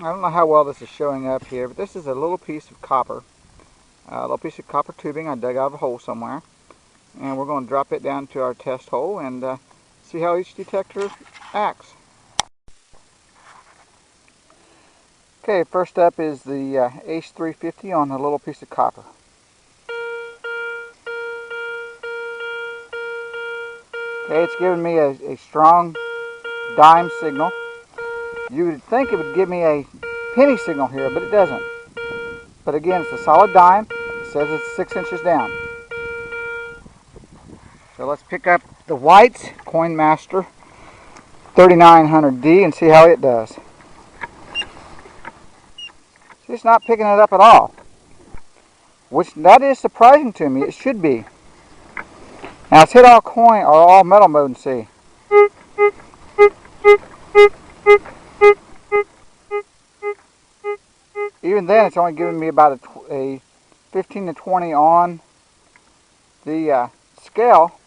I don't know how well this is showing up here, but this is a little piece of copper. A little piece of copper tubing I dug out of a hole somewhere. And we're going to drop it down to our test hole and see how each detector acts. Okay, first up is the ACE 350 on a little piece of copper. Okay, it's giving me a strong dime signal. You would think it would give me a penny signal here, but it doesn't. But again, it's a solid dime. It says it's 6 inches down. So let's pick up the White's Coinmaster 3900D and see how it does. See, it's not picking it up at all, which that is surprising to me. It should be. Now let's hit all coin or all metal mode and see. Even then, it's only giving me about a 15 to 20 on the scale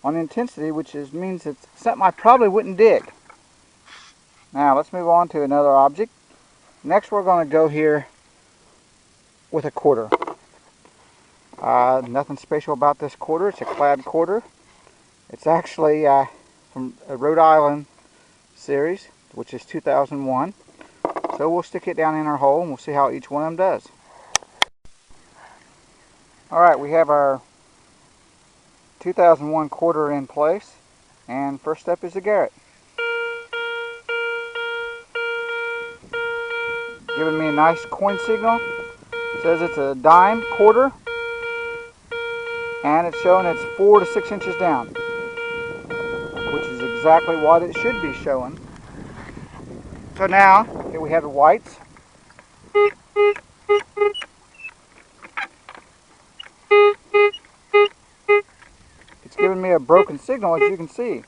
on intensity, which means it's something I probably wouldn't dig. Now let's move on to another object. Next, we're going to go here with a quarter. Nothing special about this quarter. It's a clad quarter. It's actually from a Rhode Island series, which is 2001. So we'll stick it down in our hole and we'll see how each one of them does. Alright, we have our 2001 quarter in place, and first up is the Garrett. Giving me a nice coin signal. It says it's a dime quarter, and it's showing it's 4 to 6 inches down, which is exactly what it should be showing. So now, here we have the Whites. It's giving me a broken signal, as you can see.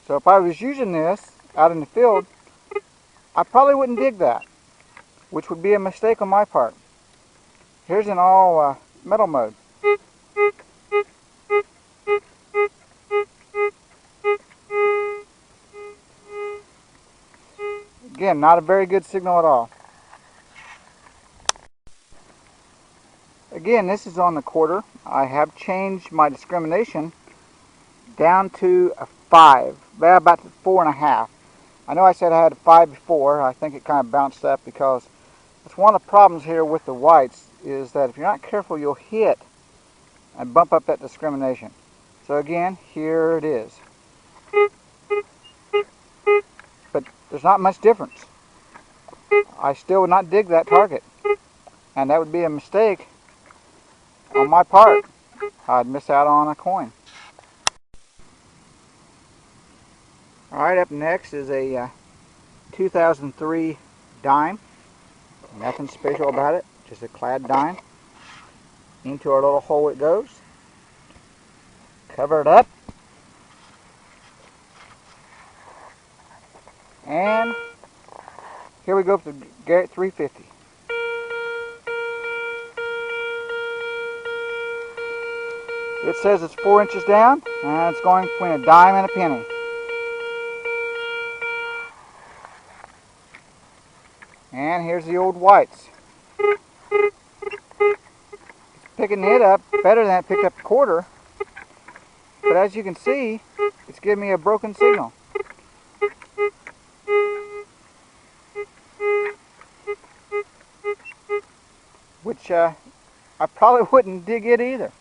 So if I was using this out in the field, I probably wouldn't dig that, which would be a mistake on my part. Here's an all metal mode. Again, not a very good signal at all. Again, this is on the quarter. I have changed my discrimination down to a 5, about 4.5. I know I said I had a 5 before. I think it kind of bounced up because that's one of the problems here with the Whites, is that if you're not careful, you'll hit and bump up that discrimination. So again, here it is. But there's not much difference. I still would not dig that target, and that would be a mistake on my part. I'd miss out on a coin. Alright, up next is a 2003 dime. Nothing special about it, just a clad dime. Into our little hole it goes. Cover it up. And here we go with the Garrett 350. It says it's 4 inches down, and it's going between a dime and a penny. And here's the old Whites. It's picking it up better than it picked up the quarter, but as you can see, it's giving me a broken signal. Which I probably wouldn't dig it either.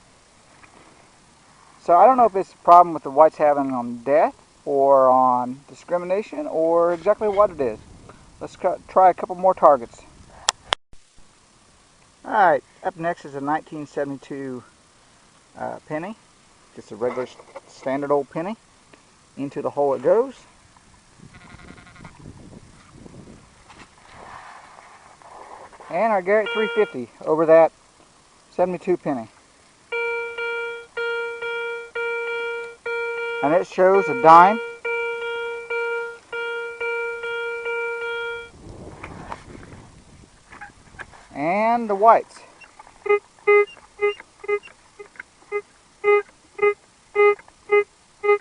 So I don't know if it's a problem with the Whites having on depth or on discrimination or exactly what it is. Let's try a couple more targets. Alright, up next is a 1972 penny. Just a regular standard old penny. Into the hole it goes. And our Garrett 350 over that 72 penny. And it shows a dime. And the Whites.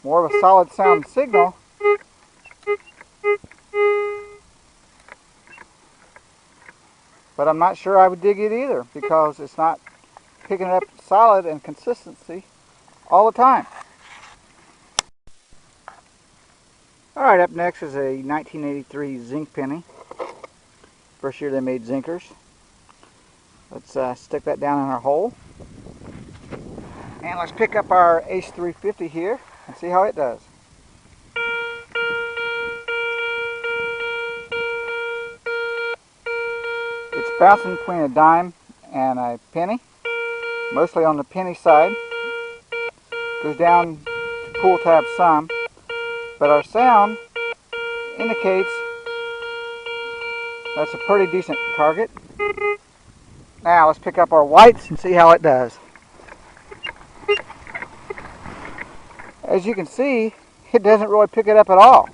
More of a solid sound signal. But I'm not sure I would dig it either because it's not picking it up solid and consistency all the time. Alright, up next is a 1983 zinc penny. First year they made zinkers. Let's stick that down in our hole. And let's pick up our Ace 350 here and see how it does. It's bouncing between a dime and a penny, mostly on the penny side. Goes down to pull tab some, but our sound indicates that's a pretty decent target. Now let's pick up our whites and see how it does. As you can see, it doesn't really pick it up at all.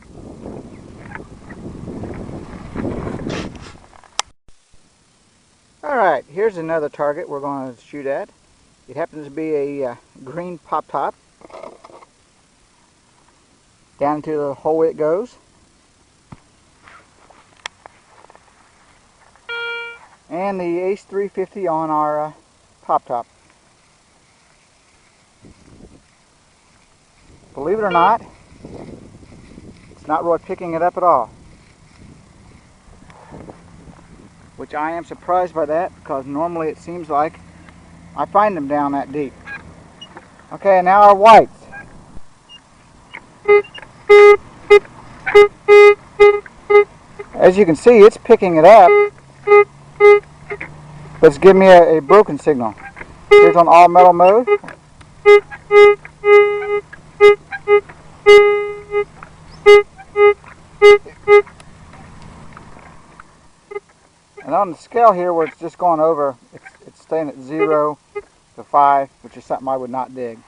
Alright, here's another target we're going to shoot at. It happens to be a green pop top. Down into the hole it goes. And the Ace 350 on our pop top. Believe it or not, it's not really picking it up at all. Which I am surprised by that, because normally it seems like I find them down that deep. Okay, now our whites. As you can see, it's picking it up, but it's giving me a broken signal. Here's on all metal mode. And on the scale here where it's just going over, it's staying at 0 to 5, which is something I would not dig.